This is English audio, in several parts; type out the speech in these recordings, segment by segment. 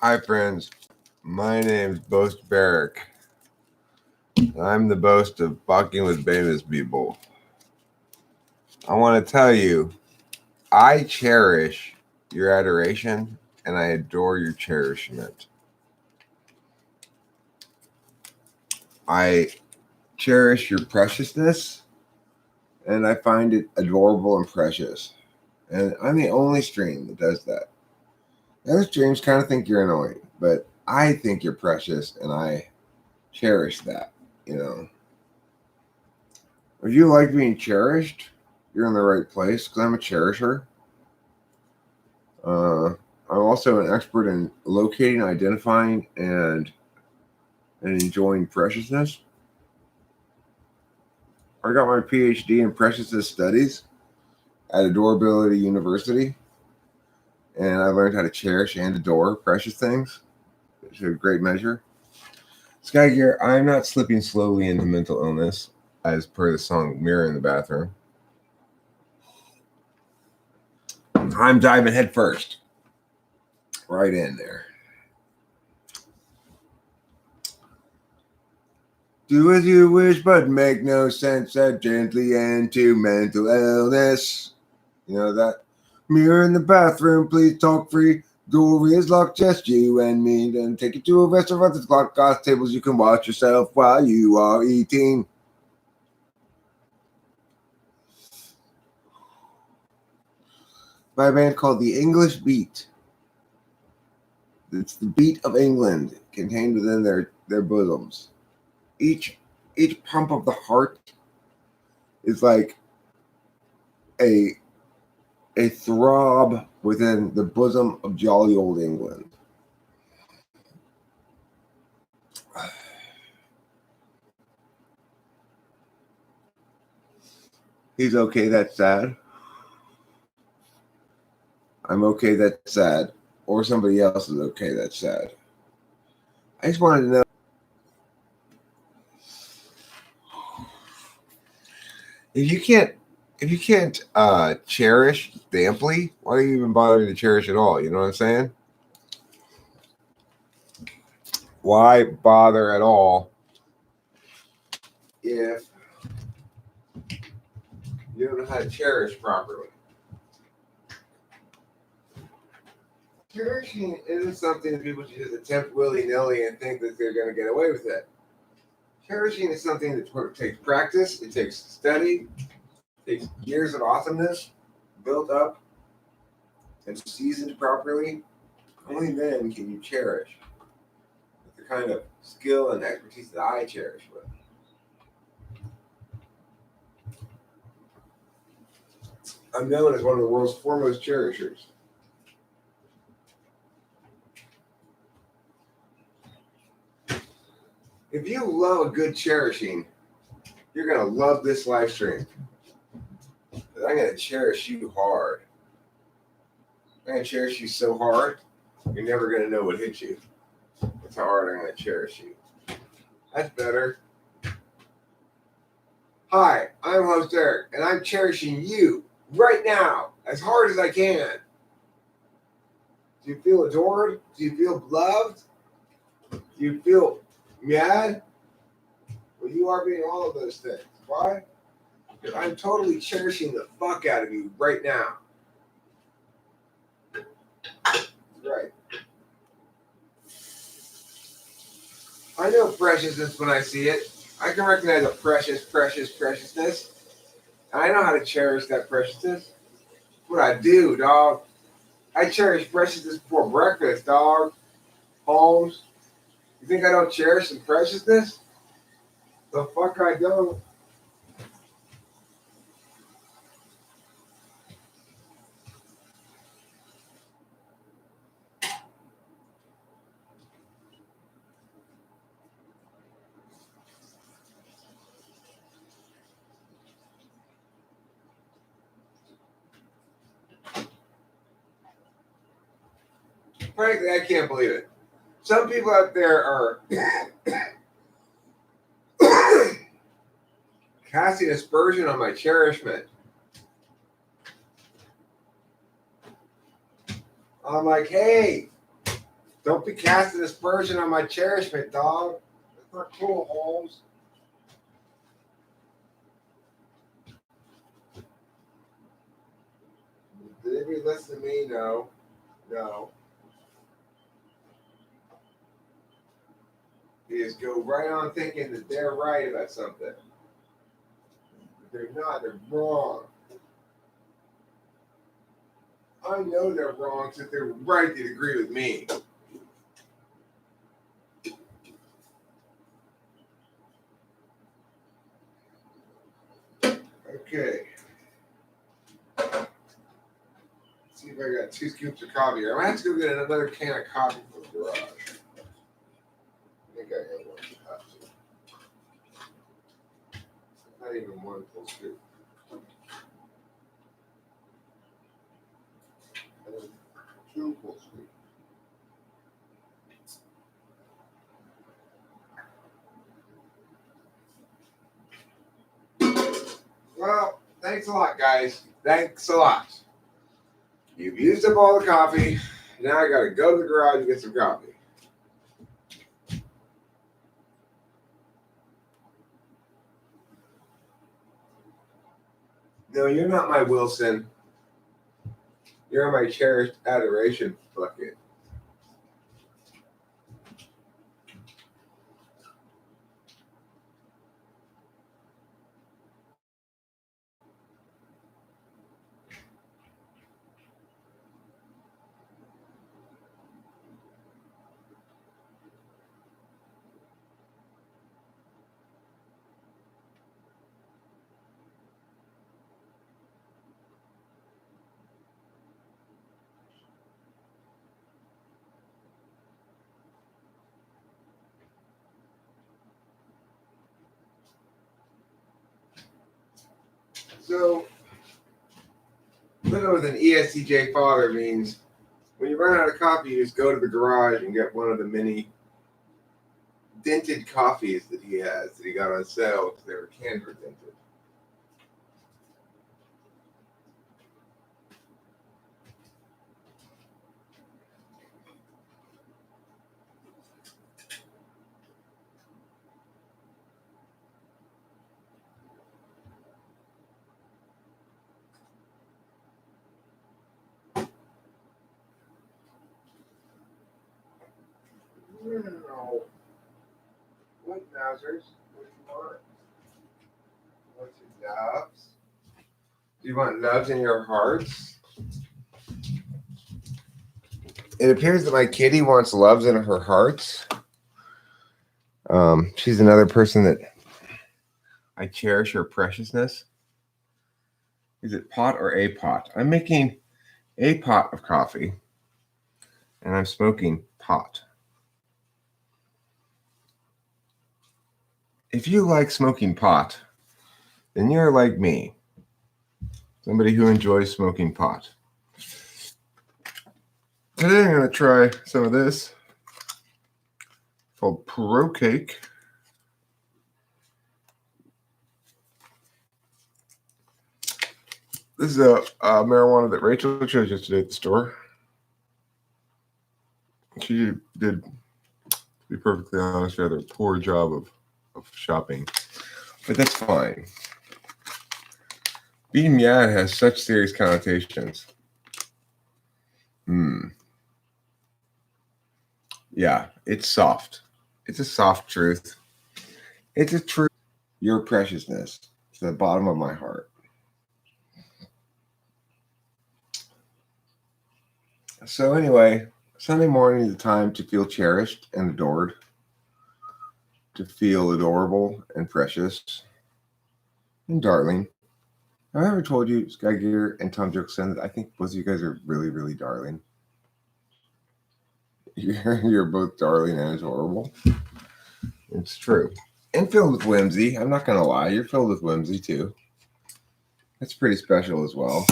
Hi, friends. My name's Boast Barrick. I'm the boast of Bucking with Famous People. I want to tell you, I cherish your adoration and I adore your cherishment. I cherish your preciousness and I find it adorable and precious. And I'm the only stream that does that. The other streams kind of think you're annoying, but I think you're precious and I cherish that, you know. If you like being cherished, you're in the right place because I'm a cherisher. I'm also an expert in locating, identifying, and enjoying preciousness. I got my PhD in preciousness studies at Adorability University, and I learned how to cherish and adore precious things to a great measure. Sky Gear, I'm not slipping slowly into mental illness, as per the song Mirror in the Bathroom. I'm diving head first. Right in there. Do as you wish, but make no sense. That gently end to mental illness. You know that? Mirror in the bathroom, please talk free. Door is locked, just you and me. Then take you to a restaurant that's got glass tables. You can watch yourself while you are eating. By a band called The English Beat. It's the beat of England contained within their bosoms. Each pump of the heart is like a throb within the bosom of jolly old England. He's okay, that's sad. I'm okay, that's sad. Or somebody else is okay, that's sad. I just wanted to know. If you can't cherish damply, why are you even bothering to cherish at all? You know what I'm saying? Why bother at all if you don't know how to cherish properly? Cherishing isn't something that people just attempt willy-nilly and think that they're going to get away with it. Cherishing is something that takes practice, it takes study, it takes years of awesomeness built up and seasoned properly. Only then can you cherish with the kind of skill and expertise that I cherish with. I'm known as one of the world's foremost cherishers. If you love a good cherishing, you're going to love this live stream. I'm going to cherish you hard. I'm going to cherish you so hard, you're never going to know what hit you. That's how hard I'm going to cherish you. That's better. Hi, I'm host Eric, and I'm cherishing you right now as hard as I can. Do you feel adored? Do you feel loved? Do you feel mad? Well, you are being all of those things. Why? Because I'm totally cherishing the fuck out of you right now. Right. I know preciousness when I see it. I can recognize a preciousness. And I know how to cherish that preciousness. What I do, dog. I cherish preciousness before breakfast, dog. Holmes. You think I don't cherish some preciousness? The fuck I don't. Frankly, I can't believe it. Some people out there are casting aspersion on my cherishment. I'm like, hey, Don't be casting aspersion on my cherishment, dog. That's not cool, Holmes. Did anybody listen to me? No. No. You just go right on thinking that they're right about something. They're not, they're wrong. I know they're wrong, so they're right to agree with me. Okay. Let's see if I got 2 scoops of coffee. I'm gonna have to go get another can of coffee from the garage. I think I got one. Not even 1 full scoop. 2 full scoops. Well, thanks a lot, guys. Thanks a lot. You've used up all the coffee. Now I gotta go to the garage and get some coffee. No, you're not my Wilson. You're my cherished adoration bucket. So, living with an ESTJ father means when you run out of coffee, you just go to the garage and get one of the many dented coffees that he has that he got on sale because they were Canberra dented. No. What Nowsers? What do you want? What's your nubs? Do you want nubs in your hearts? It appears that my kitty wants loves in her hearts. She's another person that I cherish her preciousness. Is it pot or a pot? I'm making a pot of coffee and I'm smoking pot. If you like smoking pot, then you're like me, somebody who enjoys smoking pot. Today I'm going to try some of this called Pro Cake. This is a marijuana that Rachel chose yesterday at the store. She did, to be perfectly honest, rather a poor job of shopping, but that's fine. Being mad has such serious connotations. Yeah, it's soft. It's a soft truth. It's a truth. Your preciousness to the bottom of my heart. So anyway, Sunday morning is a time to feel cherished and adored, to feel adorable and precious and darling. Have I ever told you, Sky Gear and Tom Jokson, that I think both of you guys are really, really darling? You're both darling and adorable. It's true. And filled with whimsy. I'm not going to lie. You're filled with whimsy, too. That's pretty special as well.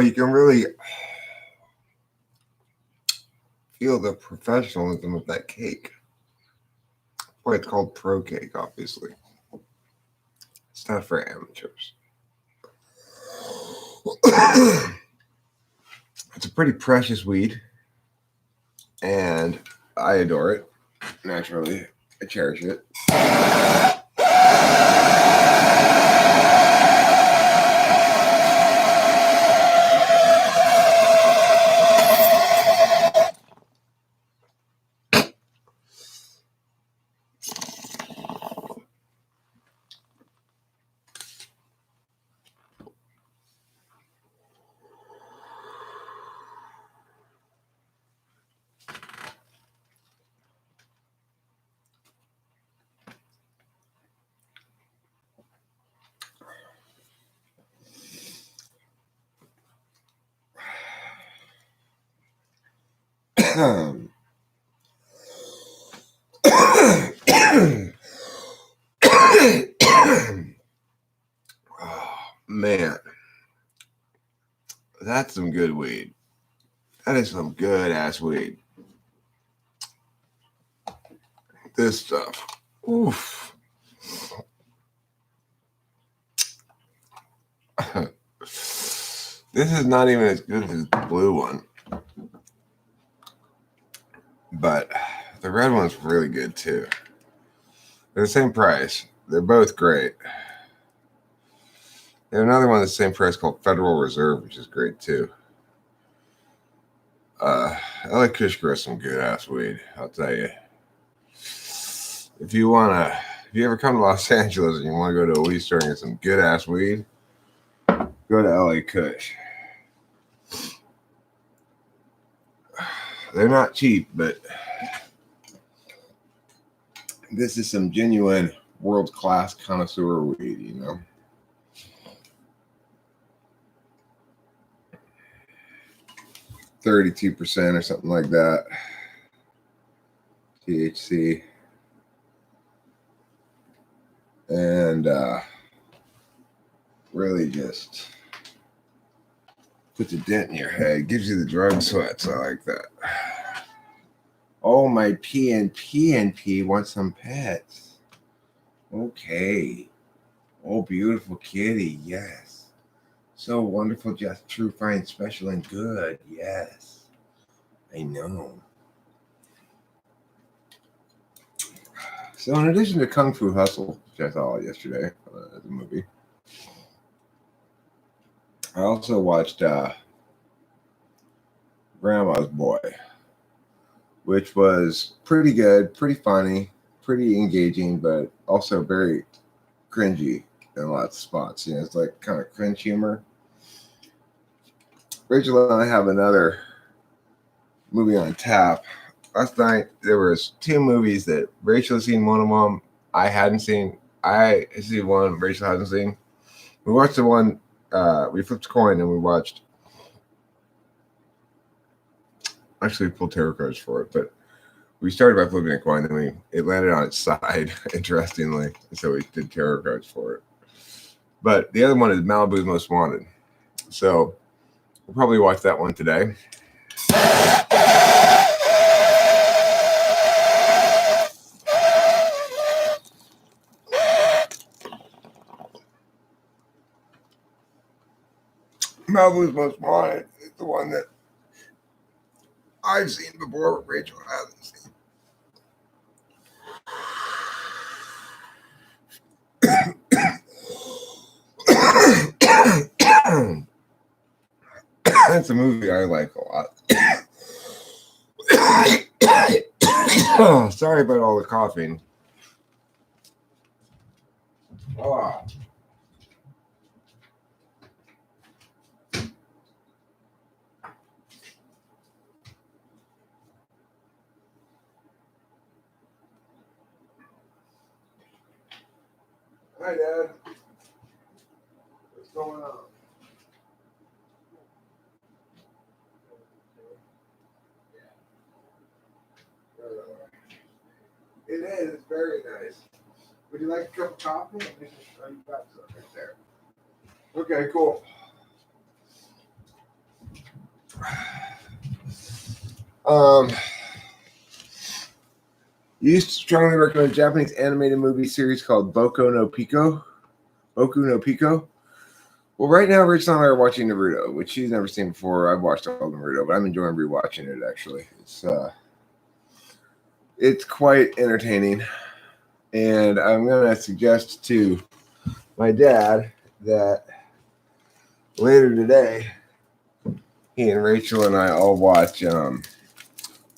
you can really feel the professionalism of that cake. Well, it's called pro cake, obviously. It's not for amateurs. It's a pretty precious weed, and I adore it. Naturally, I cherish it. Oh, man, that's some good weed. That is some good ass weed. This stuff. Oof. This is not even as good as the blue one. But the red one's really good too. They're the same price. They're both great. They have another one the same price called Federal Reserve, which is great too. I like Kush grows some good ass weed, I'll tell you. If you ever come to Los Angeles and you want to go to a weed store and get some good ass weed, go to LA Kush. They're not cheap, but this is some genuine world-class connoisseur weed, you know. %32 or something like that. THC. And really just puts a dent in your head. Gives you the drug sweats. I like that. Oh, my PNP wants some pets. Okay. Oh, beautiful kitty. Yes. So wonderful, just true, fine, special, and good. Yes. I know. So in addition to Kung Fu Hustle, which I saw yesterday as a movie, I also watched Grandma's Boy, which was pretty good, pretty funny, pretty engaging, but also very cringy in lots of spots. You know, it's like kind of cringe humor. Rachel and I have another movie on tap. Last night there was 2 movies that Rachel had seen. One of them I hadn't seen. I see one Rachel hasn't seen. We watched the one. We flipped a coin and we watched. Actually, we pulled tarot cards for it, but we started by flipping a coin, and it landed on its side, interestingly. So we did tarot cards for it. But the other one is Malibu's Most Wanted. So we'll probably watch that one today. Malibu's Most Wanted is the one that I've seen before, but Rachel hasn't seen. That's a movie I like a lot. Oh, sorry about all the coughing. Oh. Hi, Dad. What's going on? It is. It's very nice. Would you like a cup of coffee? Oh, you got some right there. Okay, cool. You used to strongly recommend a Japanese animated movie series called Boku no Pico. Well, right now, Rich and I are watching Naruto, which she's never seen before. I've watched all of Naruto, but I'm enjoying rewatching it, actually. It's quite entertaining. And I'm going to suggest to my dad that later today, he and Rachel and I all watch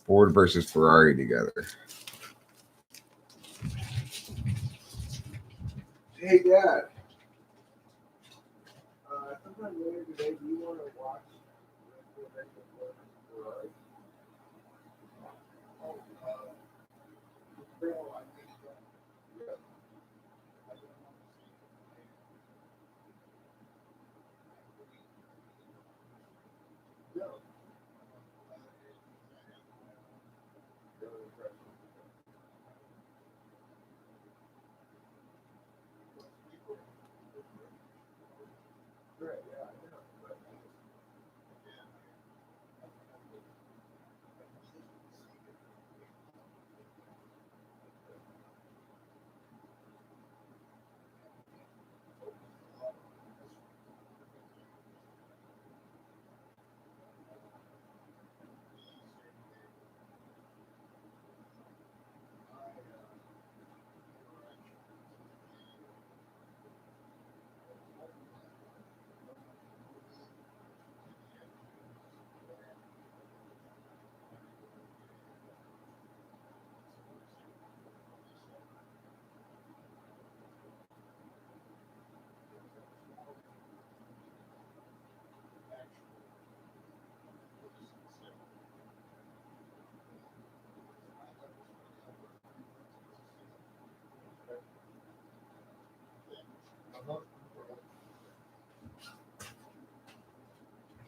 Ford versus Ferrari together. Hey, Dad. Sometime later today, do you want to watch Ford versus Ferrari?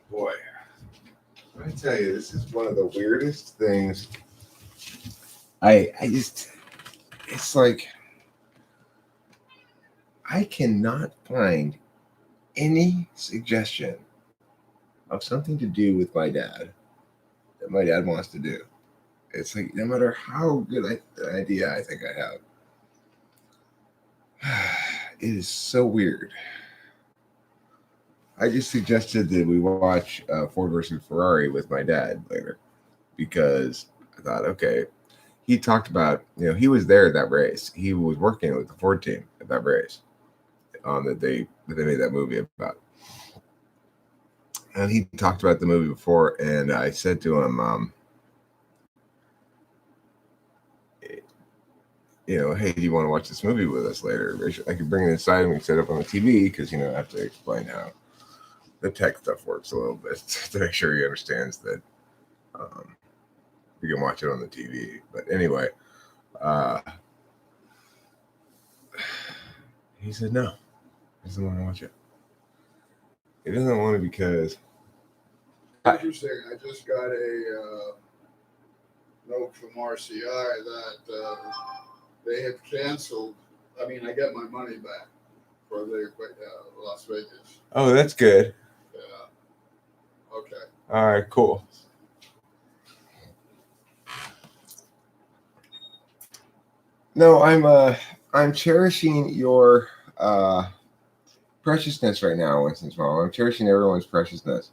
Boy, I tell you, this is one of the weirdest things. It's like, I cannot find any suggestion of something to do with my dad that my dad wants to do. It's like, no matter how good an idea I think I have, it is so weird. I just suggested that we watch Ford versus Ferrari with my dad later because I thought, okay, he talked about, he was there at that race. He was working with the Ford team at that race that they made that movie about. And he talked about the movie before, and I said to him, hey, do you want to watch this movie with us later? I could bring it inside and we can set it up on the TV because, I have to explain how the tech stuff works a little bit to make sure he understands that we can watch it on the TV. But anyway, he said no. He doesn't want to watch it. He doesn't want it because... Interesting. I just got a note from RCI that they have canceled. I mean, I get my money back for the Las Vegas. Oh, that's good. Yeah. Okay. All right, cool. No, I'm cherishing your preciousness right now, Winston Small. I'm cherishing everyone's preciousness.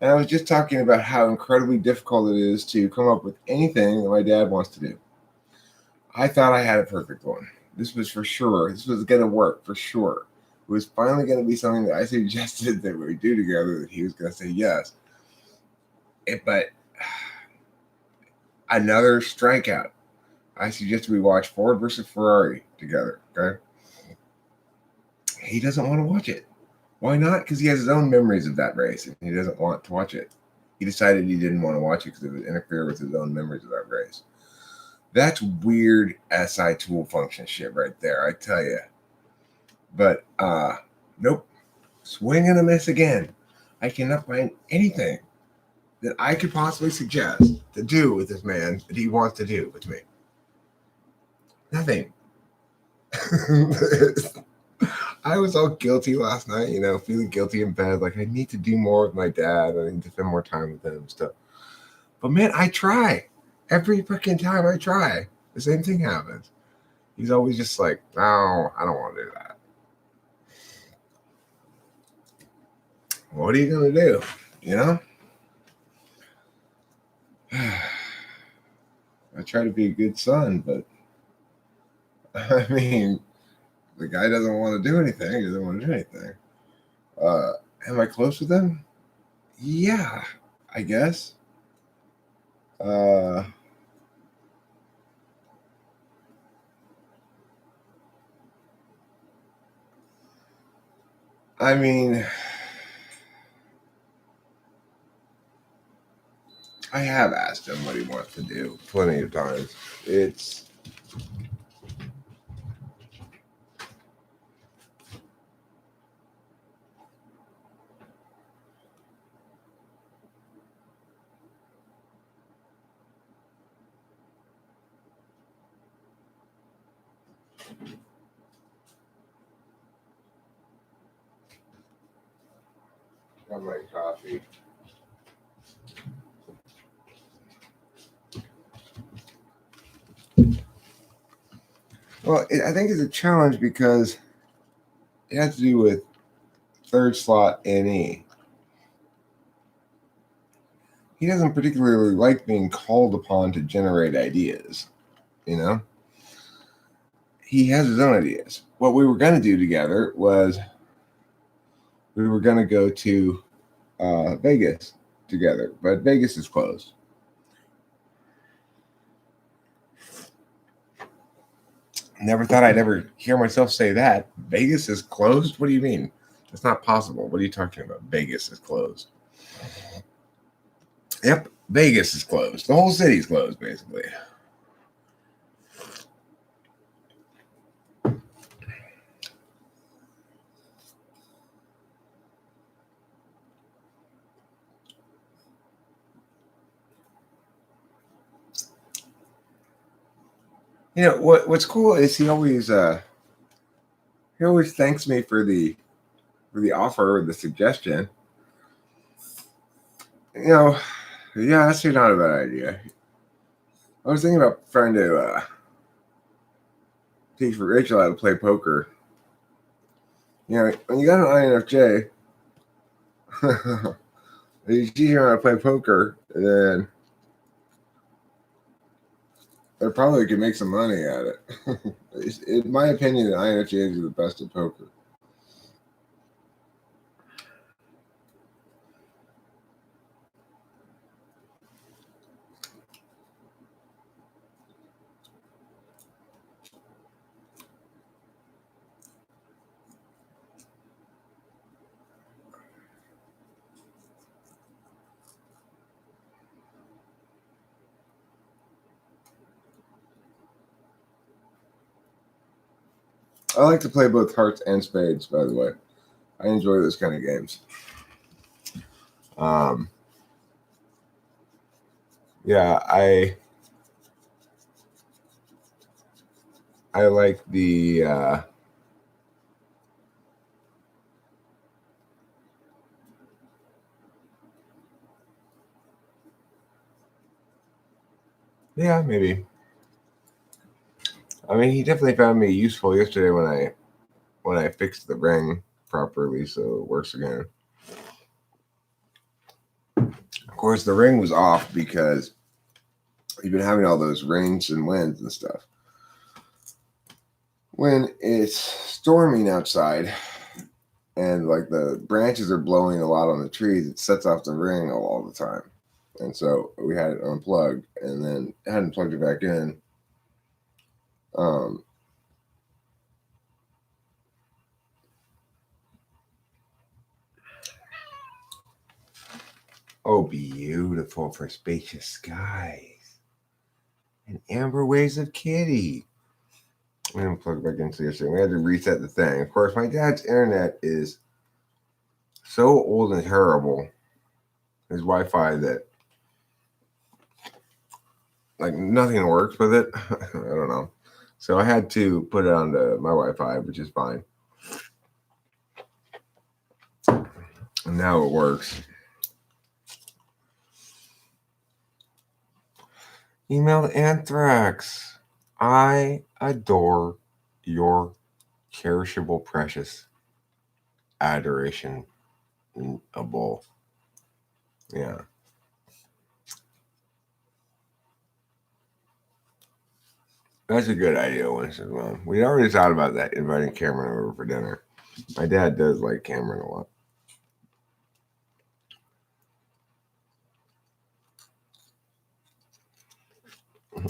And I was just talking about how incredibly difficult it is to come up with anything that my dad wants to do. I thought I had a perfect one. This was for sure. This was going to work for sure. It was finally going to be something that I suggested that we do together that he was going to say yes. But another strikeout. I suggested we watch Ford versus Ferrari together. Okay. He doesn't want to watch it. Why not? Because he has his own memories of that race and he doesn't want to watch it. He decided he didn't want to watch it because it would interfere with his own memories of that race. That's weird SI tool function shit right there, I tell you. But nope. Swing and a miss again. I cannot find anything that I could possibly suggest to do with this man that he wants to do with me. Nothing. I was all guilty last night, feeling guilty in bed. Like, I need to do more with my dad. I need to spend more time with him and stuff. But man, I try. Every fucking time I try, the same thing happens. He's always just like, no, I don't want to do that. What are you going to do? I try to be a good son, but I mean, the guy doesn't want to do anything. He doesn't want to do anything. Am I close with him? Yeah, I guess. I mean, I have asked him what he wants to do plenty of times. It's got my coffee. Well, I think it's a challenge because it has to do with third slot NE. He doesn't particularly like being called upon to generate ideas, He has his own ideas. What we were going to do together was we were going to go to Vegas together, but Vegas is closed. Never thought I'd ever hear myself say that. Vegas is closed? What do you mean? That's not possible. What are you talking about? Vegas is closed. Yep, Vegas is closed. The whole city's closed, basically. What's cool is he always thanks me for the offer or the suggestion. Yeah, that's not a bad idea. I was thinking about trying to teach Rachel how to play poker. When you got an INFJ, you teach her how to play poker, then they probably could make some money at it. In my opinion, the INFJs are the best at poker. I like to play both hearts and spades, by the way. I enjoy those kind of games. Yeah, I like the yeah, maybe. I mean, he definitely found me useful yesterday when I fixed the ring properly, so it works again. Of course, the ring was off because you've been having all those rains and winds and stuff. When it's storming outside and like the branches are blowing a lot on the trees, it sets off the ring all the time. And so we had it unplugged and then hadn't plugged it back in. Oh, beautiful for spacious skies and amber waves of kitty. I'm going to plug it back into this thing. We had to reset the thing. Of course, my dad's internet is so old and terrible. His Wi-Fi that like nothing works with it. I don't know. So I had to put it onto my Wi-Fi, which is fine. Now it works. Email to Anthrax. I adore your cherishable, precious adoration. A bowl. Yeah. That's a good idea, Winston. Well, we already thought about that, inviting Cameron over for dinner. My dad does like Cameron a lot.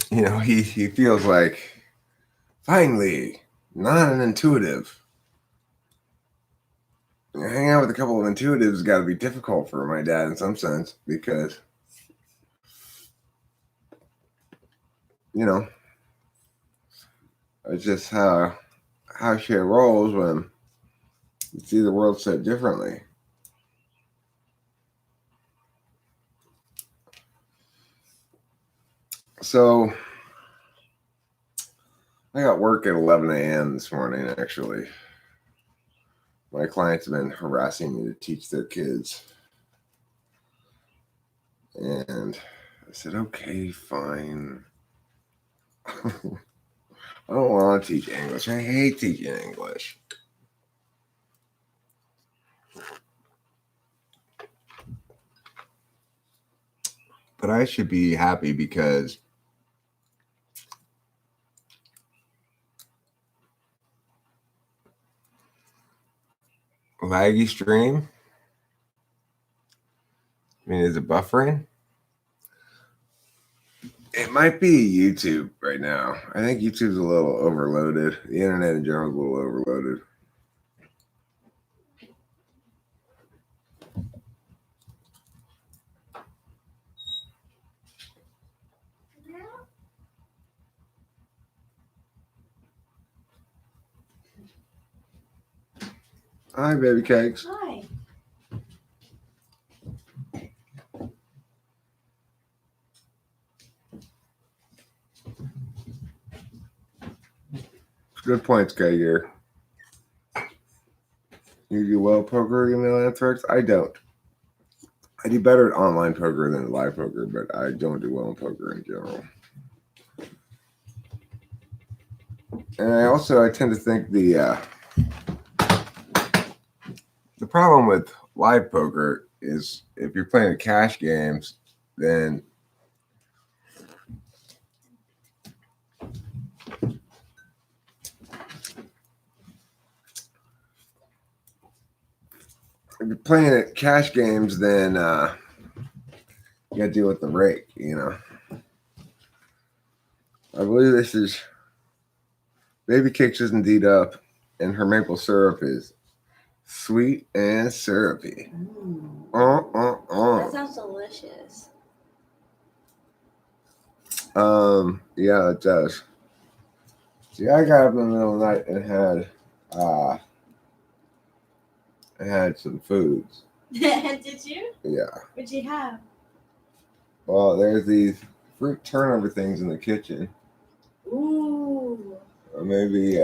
You know, he feels like, finally, not an intuitive. Hanging out with a couple of intuitives has got to be difficult for my dad in some sense because, you know, it's just how shit rolls when you see the world so differently. So I got work at 11 a.m. this morning, actually. My clients have been harassing me to teach their kids. And I said, okay, fine. I don't want to teach English. I hate teaching English. But I should be happy because laggy stream. I mean, is it buffering? It might be YouTube right now. I think YouTube's a little overloaded. The internet in general is a little overloaded. Hi, baby cakes. Hi. Good points, Kay here. You do well poker, email Anthrax? I don't. I do better at online poker than live poker, but I don't do well in poker in general. And I tend to think the problem with live poker is if you're playing the cash games, then if you're playing at cash games, then you got to deal with the rake, you know. I believe this is baby cakes is indeed up, and her maple syrup is sweet and syrupy. That sounds delicious. Yeah, it does. See, I got up in the middle of the night and had some foods. Did you? Yeah. What'd you have? Well, there's these fruit turnover things in the kitchen. Ooh. Or maybe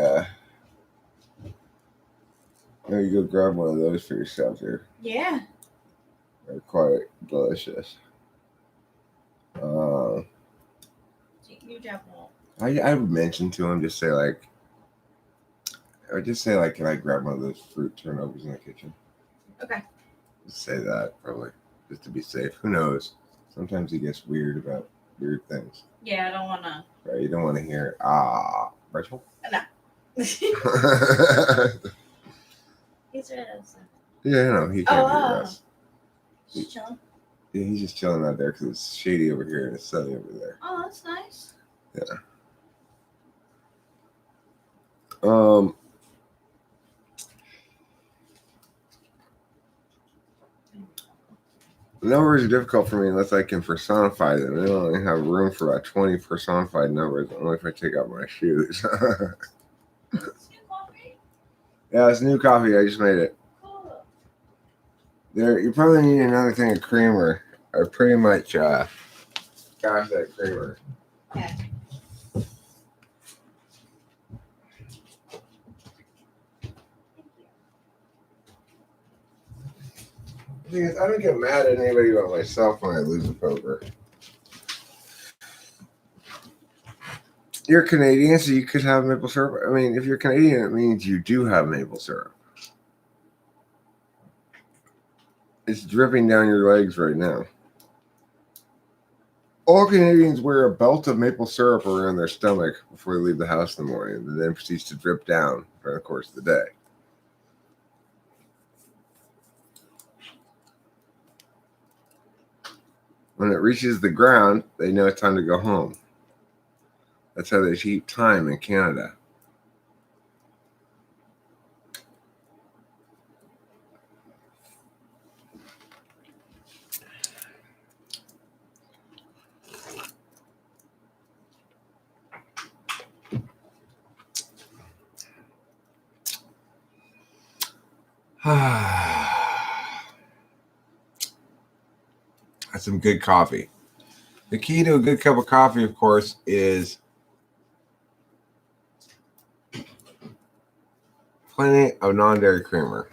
go grab one of those for yourself here. Yeah. They're quite delicious. You definitely. I would mention to him, just say like, can I grab one of those fruit turnovers in the kitchen? Okay. Just say that probably, just to be safe. Who knows? Sometimes he gets weird about weird things. Yeah, I don't want to. Right? You don't want to hear Rachel. No. Yeah, He's right outside. no, he can't hear us. Just chilling. Yeah, he's just chilling out there because it's shady over here and it's sunny over there. Oh, that's nice. Yeah. Numbers are difficult for me unless I can personify them. I only have room for about 20 personified numbers, only if I take out my shoes. Yeah, it's new coffee. I just made it. Cool. You probably need another thing of creamer. I pretty much got that creamer. Okay. The thing is, I don't get mad at anybody but myself when I lose a poker. You're Canadian, so you could have maple syrup. I mean, if you're Canadian, it means you do have maple syrup. It's dripping down your legs right now. All Canadians wear a belt of maple syrup around their stomach before they leave the house in the morning, and then proceeds to drip down during the course of the day. When it reaches the ground, they know it's time to go home. That's how they keep time in Canada. That's some good coffee. The key to a good cup of coffee, of course, is plenty of non-dairy creamer.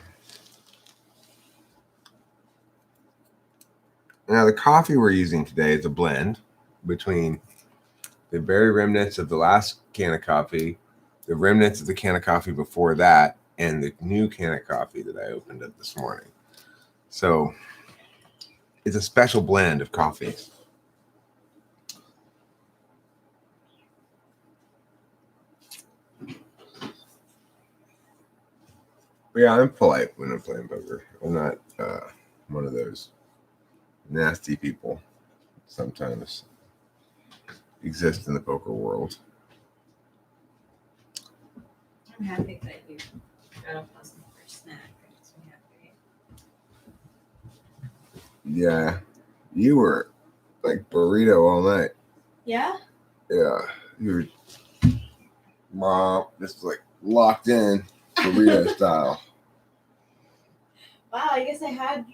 Now, the coffee we're using today is a blend between the berry remnants of the last can of coffee, the remnants of the can of coffee before that, and the new can of coffee that I opened up this morning. So it's a special blend of coffees. But yeah, I'm polite when I'm playing poker. I'm not one of those nasty people sometimes exist in the poker world. I'm happy that you got a pleasant for snack. That makes me happy. Yeah, you were like burrito all night. Yeah? Yeah, you were just like locked in burrito style. Wow, I guess I had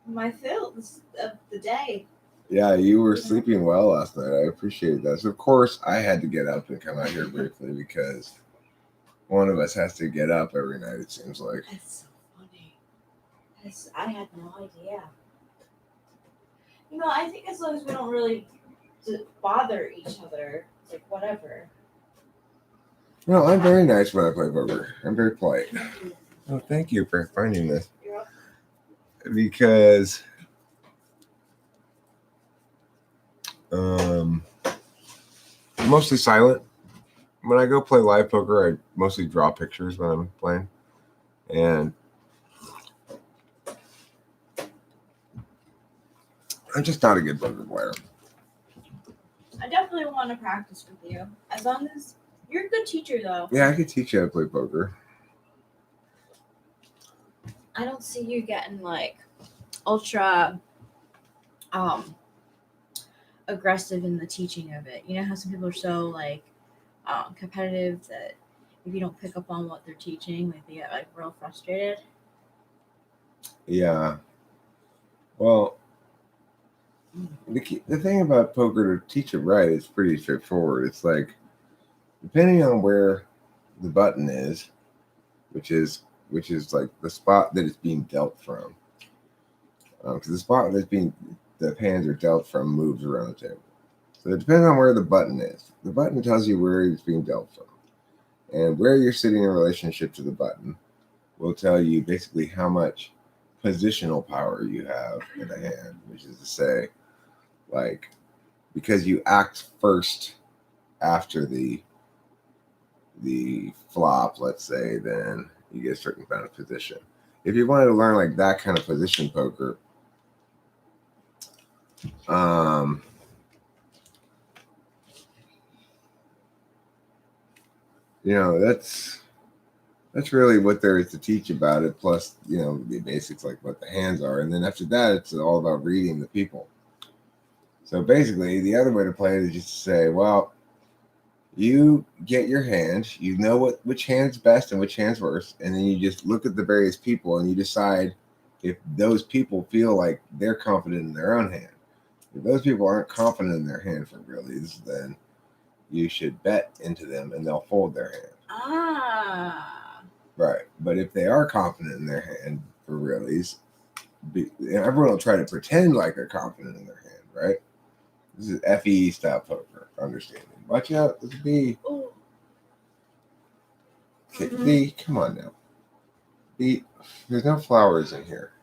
my fill of the day. Yeah, you were sleeping well last night. I appreciate that. So of course I had to get up and come out here briefly because one of us has to get up every night, it seems like. That's so funny. I had no idea. You know, I think as long as we don't really bother each other, it's like whatever. No, I'm very nice when I play poker. I'm very polite. Oh, thank you for finding this. You're up. Because mostly silent. When I go play live poker, I mostly draw pictures when I'm playing. And I'm just not a good poker player. I definitely want to practice with you. As long as you're a good teacher, though. Yeah, I could teach you how to play poker. I don't see you getting like ultra aggressive in the teaching of it. You know how some people are so like competitive that if you don't pick up on what they're teaching, like they get like real frustrated. Yeah. Well, the thing about poker, to teach it right, is pretty straightforward. It's like, depending on where the button is, which is like the spot that it's being dealt from. Because the spot that's the hands are dealt from moves around the table. So it depends on where the button is. The button tells you where it's being dealt from. And where you're sitting in relationship to the button will tell you basically how much positional power you have in the hand, which is to say, like, because you act first after the flop, let's say, then you get a certain kind of position. If you wanted to learn like that kind of position poker, you know, that's really what there is to teach about it. Plus, you know, the basics like what the hands are, and then after that, it's all about reading the people. So basically, the other way to play it is just to say, well, you get your hand, you know which hand's best and which hand's worst, and then you just look at the various people and you decide if those people feel like they're confident in their own hand. If those people aren't confident in their hand for realies, then you should bet into them and they'll fold their hand. Ah. Right. But if they are confident in their hand for realies, everyone will try to pretend like they're confident in their hand, right? This is FE style poker, understanding. Watch out, there's a B. Oh. Okay, B, come on now. B, there's no flowers in here.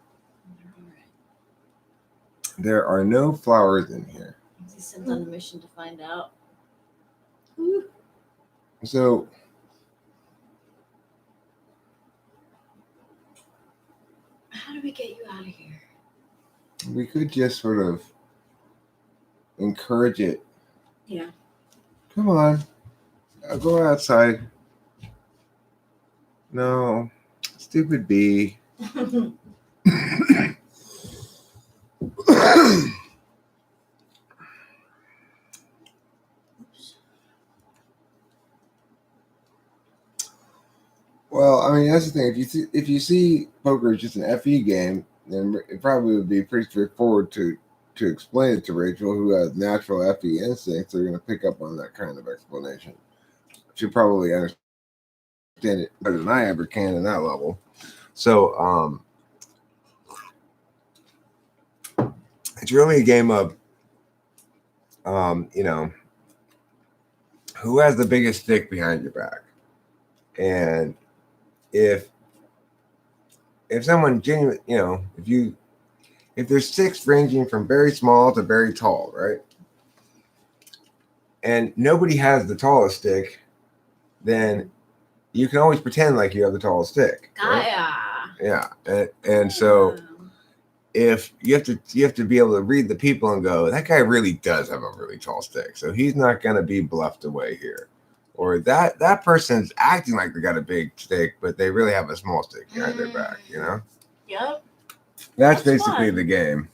There are no flowers in here. He sent on a mission to find out. Ooh. So, How do we get you out of here? we could just sort of encourage it. Yeah. Come on, I'll go outside. No, stupid bee. Well, I mean, that's the thing. If you see poker as just an FE game, then it probably would be pretty straightforward to explain it to Rachel, who has natural FE instincts. They're going to pick up on that kind of explanation. She'll probably understand it better than I ever can in that level. So, it's really a game of, who has the biggest stick behind your back, and if someone genuine, if there's sticks ranging from very small to very tall, right? And nobody has the tallest stick, then you can always pretend like you have the tallest stick. Right? Yeah. And so if you have to be able to read the people and go, that guy really does have a really tall stick. So he's not gonna be bluffed away here. Or that person's acting like they got a big stick, but they really have a small stick behind their back, Yep. That's basically fun. the game.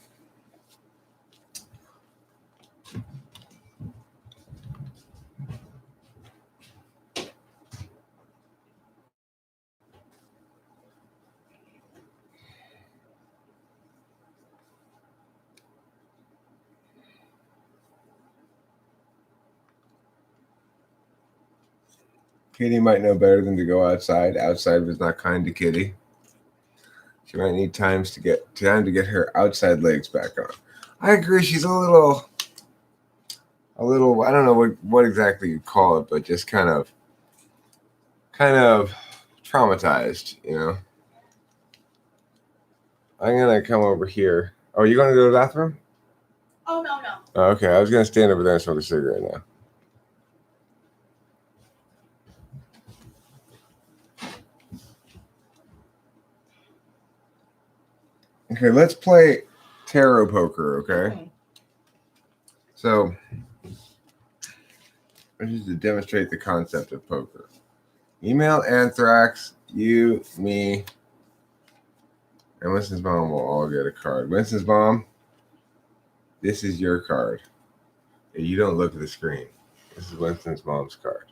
Kitty might know better than to go outside. Outside was not kind to Kitty. She might need time to get her outside legs back on. I agree. She's a little. I don't know what exactly you call it, but just kind of traumatized. I'm gonna come over here. Oh, you gonna go to the bathroom? Oh no. Oh, okay, I was gonna stand over there and smoke a cigarette now. Okay, let's play tarot poker, okay? So, just to demonstrate the concept of poker. Email Anthrax, you, me, and Winston's mom will all get a card. Winston's mom, this is your card. You don't look at the screen. This is Winston's mom's card.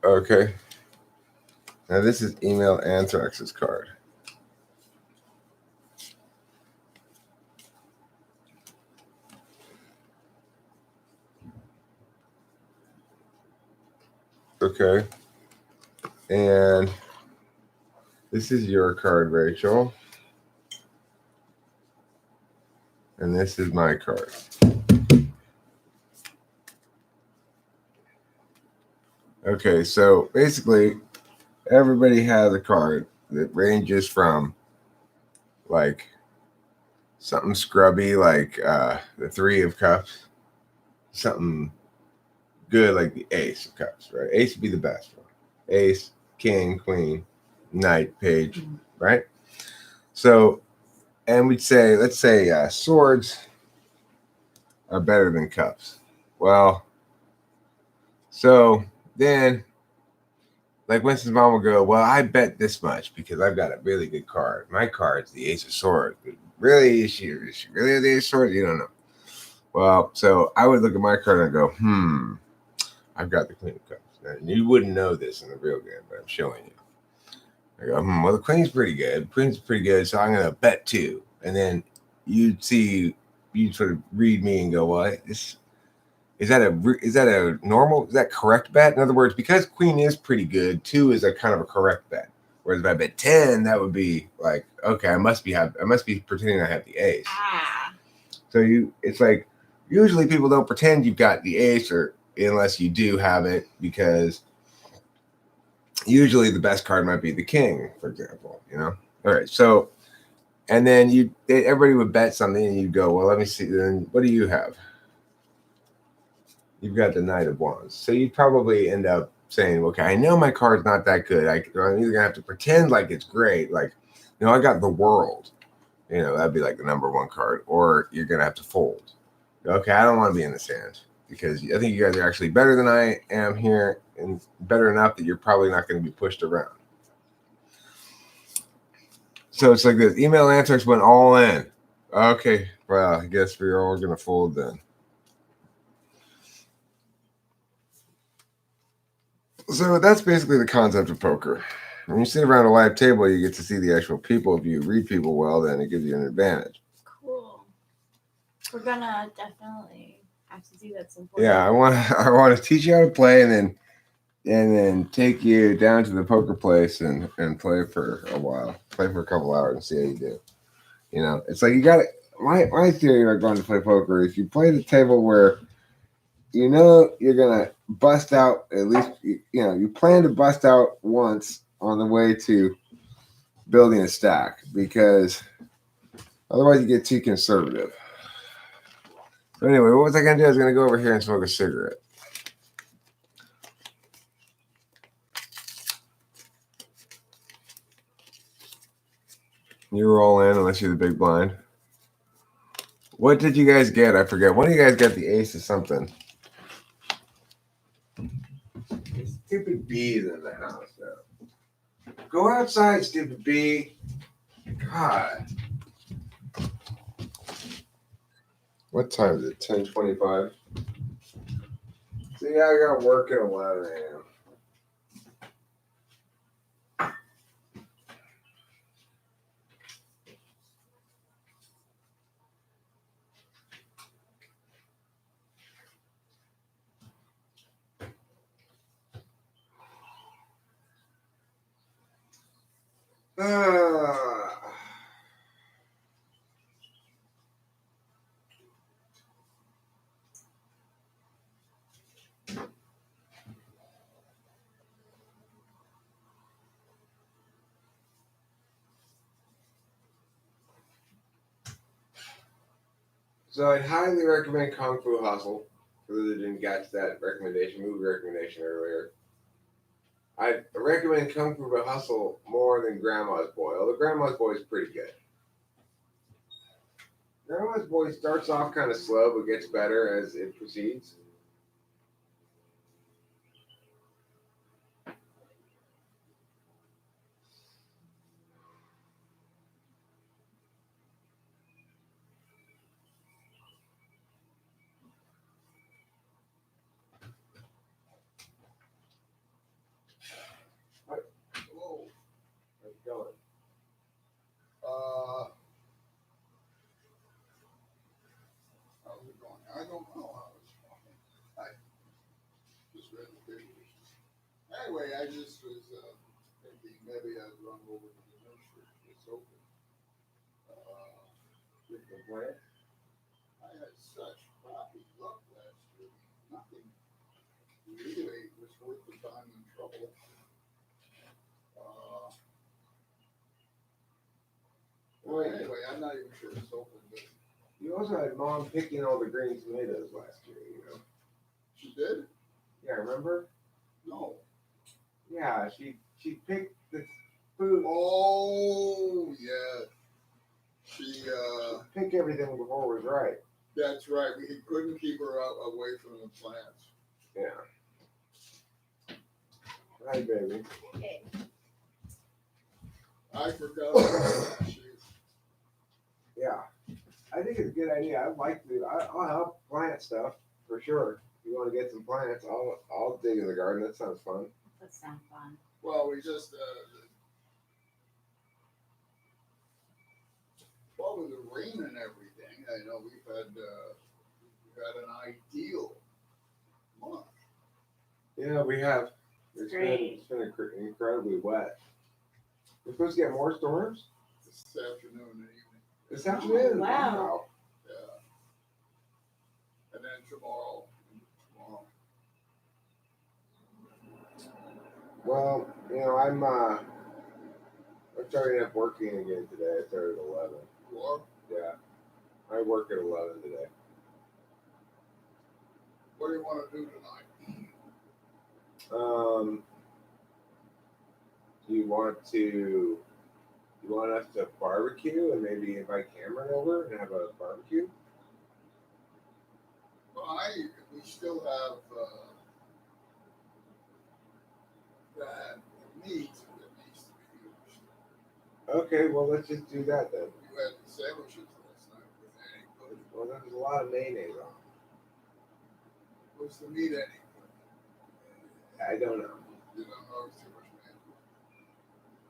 Okay. Now this is Email Anthrax's card. Okay. And this is your card, Rachel. And this is my card. Okay, so basically everybody has a card that ranges from like something scrubby like the 3 of cups, something good like the ace of cups, right? Ace would be the best one. Ace, king, queen, knight, page, right? So, and we'd say, let's say swords are better than cups. Well, so then like Winston's mom will go, well, I bet this much because I've got a really good card. My card's the ace of swords. But really, is she really the ace of swords? You don't know. Well, so I would look at my card and go, I've got the queen of cups. And you wouldn't know this in the real game, but I'm showing you. I go, well, the queen's pretty good. The queen's pretty good, so I'm going to bet 2. And then you'd sort of read me and go, well, is that a normal, is that correct bet? In other words, because queen is pretty good, 2 is a kind of a correct bet. Whereas if I bet 10, that would be like, okay, I must be pretending I have the ace. Ah. So it's like usually people don't pretend you've got the ace, or unless you do have it, because usually the best card might be the king, for example. All right. So, and then everybody would bet something, and you'd go, well, let me see. Then what do you have? You've got the Knight of Wands. So you'd probably end up saying, okay, I know my card's not that good. I'm either gonna have to pretend like it's great, like, I got the World. That'd be like the number one card, or you're gonna have to fold. Okay, I don't want to be in the sand because I think you guys are actually better than I am here, and better enough that you're probably not going to be pushed around. So it's like this. Email Anthrax went all in. Okay, well, I guess we're all going to fold then. So that's basically the concept of poker. When you sit around a live table, you get to see the actual people. If you read people well, then it gives you an advantage. Cool. We're gonna definitely have to do that some point. Yeah, I want to teach you how to play, and then take you down to the poker place and play for a while, play for a couple hours and see how you do. It's like you got to. My theory about going to play poker is you play the table where you're gonna bust out at least. You plan to bust out once on the way to building a stack, because otherwise you get too conservative. So anyway, what was I gonna do? I was gonna go over here and smoke a cigarette. You roll in unless you're the big blind. What did you guys get? I forget. One of you guys got the ace of something. Stupid bees in the house, though. Go outside, stupid bee. God. What time is it? 10:25. See, I got work at 11 a.m. So I'd highly recommend Kung Fu Hustle. For those that didn't get that movie recommendation earlier. I recommend Kung Fu Hustle more than Grandma's Boy. Although Grandma's Boy is pretty good. Grandma's Boy starts off kind of slow, but gets better as it proceeds. Whoa. How's it going? How's it going? I don't know how it's going. I just read the papers. Anyway, I just was thinking maybe I'd run over to the nursery. It's open. With the plant? I had such crappy luck last year. Nothing really was worth the time and trouble. Anyway, I'm not even sure it's open, but You also had Mom picking all the green tomatoes last year, she did? Yeah, remember? No. Yeah, she picked the food. Oh, yeah. She Pick everything before it was right. That's right. We couldn't keep her away from the plants. Yeah. Hi, baby. Okay. I forgot. Yeah. I think it's a good idea. I'd like to. I'll help plant stuff for sure. If you want to get some plants, I'll dig in the garden. That sounds fun. That sounds fun. Well, we just with the rain and everything, I know we've had an ideal month. Yeah, we have. It's Great. been incredibly wet. We're supposed to get more storms this afternoon and evening. this afternoon. wow. Yeah. And then tomorrow. Well, I'm starting up working again today. I started at 11. You are? Yeah, I work at 11 today. What do you want to do tonight? Do you want us to barbecue and maybe invite Cameron over and have a barbecue? Well, we still have that meat that needs to be used. Okay, well let's just do that then. You had the sandwiches last night with any good. Well, there's a lot of mayonnaise on Was the meat any good? it. I don't know. You don't know too much mayonnaise.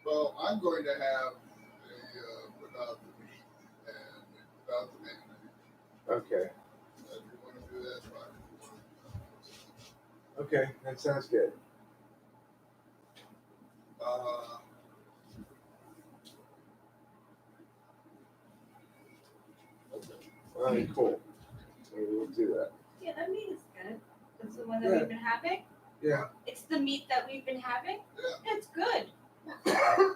Well, I'm going to have without the meat and without the mayonnaise. Okay. If you want to do that, fine. Okay, that sounds good. Okay. All right, cool. Maybe we'll do that. Yeah, that meat is good. That's the one that Yeah. we've been having. Yeah. It's the meat that we've been having. Yeah. It's good. Well,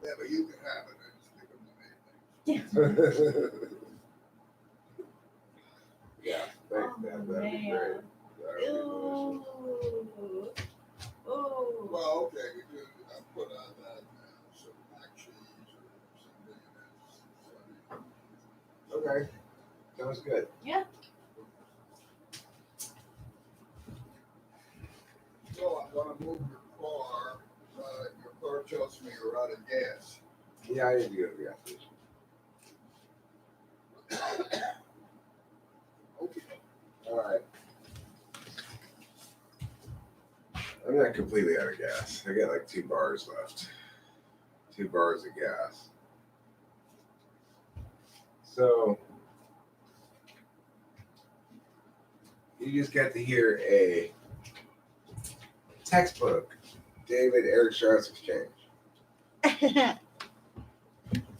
yeah, but you can have it and stick them the mayonnaise. Yeah, thanks, Oh, Dad. That'd be man. great. That would be delicious. Ooh. Ooh. Well, okay, we do. I put on that some black cheese or something. Okay, sounds good. Yeah. So I'm gonna move your car. Your car tells me you're out of gas. Yeah, I need to go to the gas station. Okay. All right. I'm not completely out of gas. I got like 2 bars left. 2 bars of gas. So you just got to hear a textbook David Eric Strauss exchange.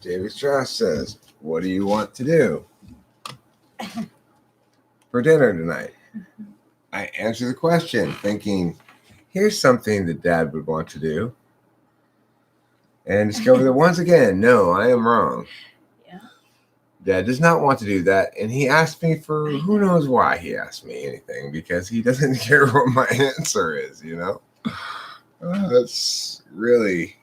David Strauss says, "What do you want to do for dinner tonight?" I answer the question thinking, here's something that Dad would want to do. And discover that once again, no, I am wrong. Yeah. Dad does not want to do that. And he asked me for who knows why he asked me anything, because he doesn't care what my answer is, That's really.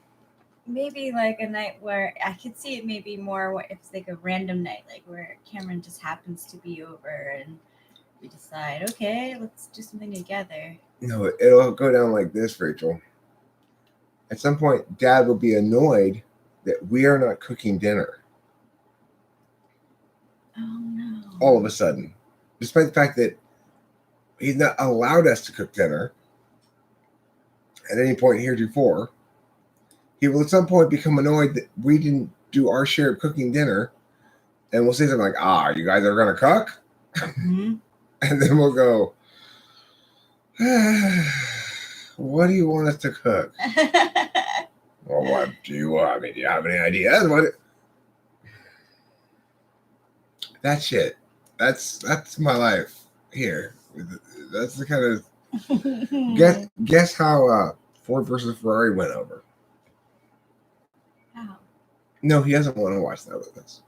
Maybe like a night where I could see it maybe more if it's like a random night, like where Cameron just happens to be over and we decide, okay, let's do something together. No, it'll go down like this, Rachel. At some point, Dad will be annoyed that we are not cooking dinner. Oh no. All of a sudden. Despite the fact that he's not allowed us to cook dinner at any point heretofore, he will at some point become annoyed that we didn't do our share of cooking dinner, and we'll say something like, you guys are going to cook? Mm-hmm. And then we'll go, what do you want us to cook? Well, what do you want? I mean, do you have any ideas? That shit. That's my life here. That's the kind of guess how Ford versus Ferrari went over. How? No, he doesn't want to watch that with us.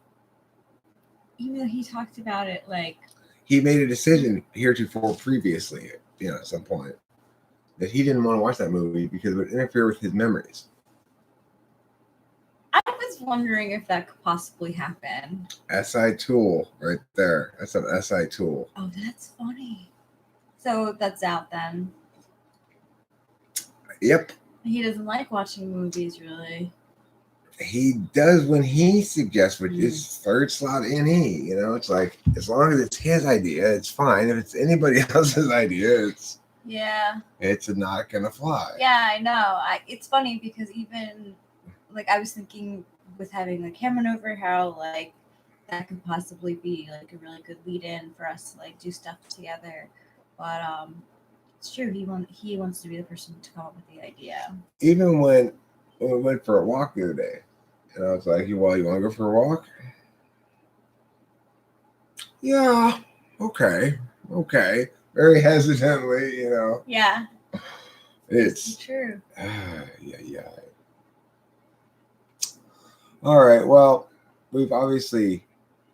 Even though he talked about it like He made a decision heretofore previously, at some point, that he didn't want to watch that movie because it would interfere with his memories. I was wondering if that could possibly happen. SI tool right there. That's an SI tool. Oh, that's funny. So that's out then. Yep. He doesn't like watching movies, really. He does when he suggests, which is third slot in he. It's like, as long as it's his idea, it's fine. If it's anybody else's idea, it's not gonna fly. Yeah, I know. It's funny because even like I was thinking with having like Cameron over, how like that could possibly be like a really good lead in for us to like do stuff together. But it's true, he wants to be the person to come up with the idea. Even when we went for a walk the other day. And I was like, well, you want to go for a walk? Yeah, okay. Very hesitantly, Yeah, It's true. yeah. All right. Well, we've obviously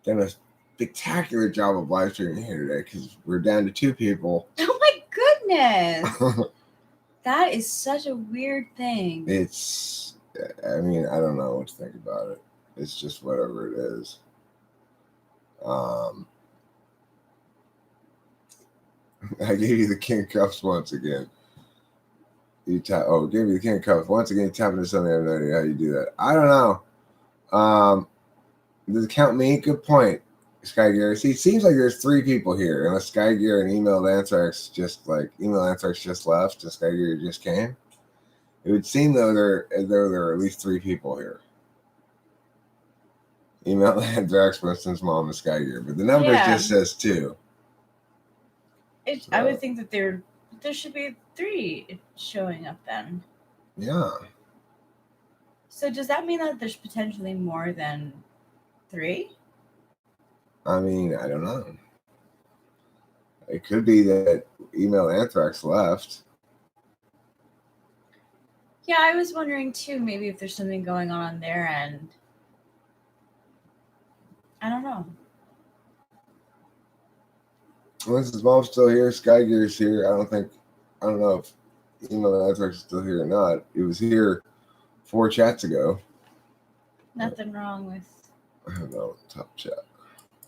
done a spectacular job of live streaming here today because we're down to 2 people. Oh my goodness. That is such a weird thing. I don't know what to think about it. It's just whatever it is. I gave you the king cups once again. Gave you the king cups once again. You tap into something. I have no idea how you do that. I don't know. Does it count me? Good point, Sky Gear. See, it seems like there's 3 people here, unless Sky Gear and Email Anthrax just left, and Sky Gear just came. It would seem though there are at least 3 people here. Email Anthrax, Winston's mom, and Sky Gear, but the number just says 2. I would think that there should be 3 showing up then. Yeah. So does that mean that there's potentially more than 3? I don't know. It could be that Email Anthrax left. Yeah, I was wondering too, maybe if there's something going on their end. I don't know. Winston's mom's still here. Sky Gear's here. I don't know if Email Anthrax is still here or not. It was here 4 chats ago. Nothing wrong with. I don't know. Top chat.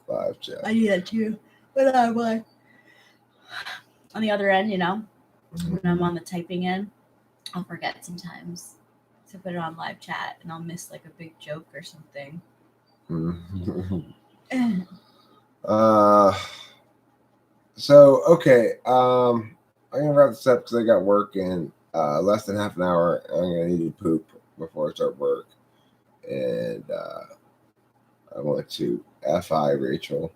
Live chat. I do that too. But I'm like on the other end, when I'm on the typing end, I'll forget sometimes to put it on live chat and I'll miss like a big joke or something. So okay. I'm gonna wrap this up because I got work in less than half an hour. I'm gonna need to poop before I start work. And I want to FI Rachel.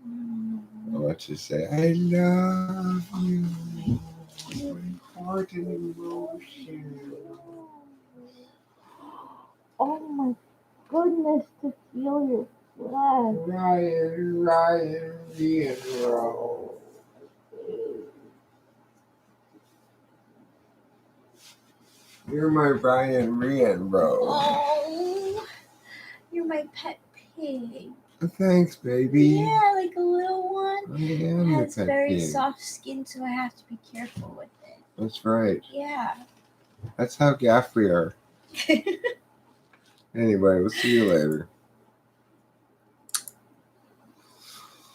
I want to say I love you. My heart and emotion. Oh my goodness, to feel your flesh. Ryan, Ryan. You're my Brian Rian, bro. Oh, you're my pet pig. Thanks, baby. Yeah, like a little one. I am It the has pet very pig. soft skin, so I have to be careful with it. That's right. Yeah. That's how gaff we are. Anyway, we'll see you later.